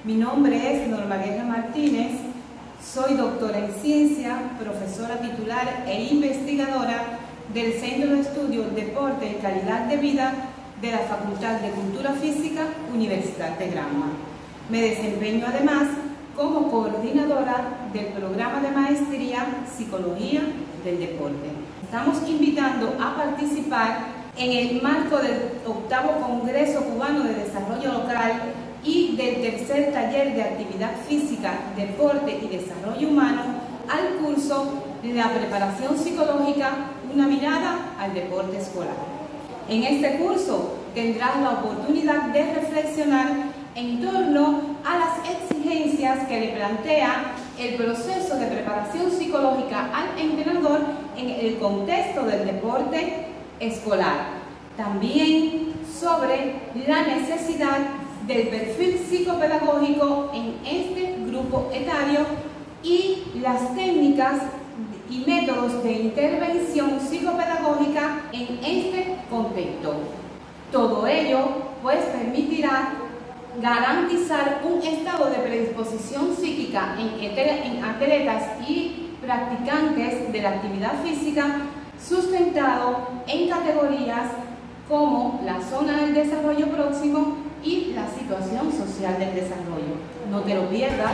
Mi nombre es Norma Guerra Martínez, soy doctora en ciencia, profesora titular e investigadora del Centro de Estudios Deporte y Calidad de Vida de la Facultad de Cultura Física, Universidad de Granma. Me desempeño además como coordinadora del programa de maestría Psicología del Deporte. Estamos invitando a participar en el marco del 8º Congreso Cubano de Desarrollo Local y del tercer taller de actividad física, deporte y desarrollo humano al curso de la preparación psicológica, una mirada al deporte escolar. En este curso tendrás la oportunidad de reflexionar en torno a las exigencias que le plantea el proceso de preparación psicológica al entrenador en el contexto del deporte escolar. También sobre la necesidad del perfil psicopedagógico en este grupo etario y las técnicas y métodos de intervención psicopedagógica en este contexto. Todo ello pues permitirá garantizar un estado de predisposición psíquica en atletas y practicantes de la actividad física sustentado en categorías como la zona del desarrollo próximo y la situación social del desarrollo. No te lo pierdas.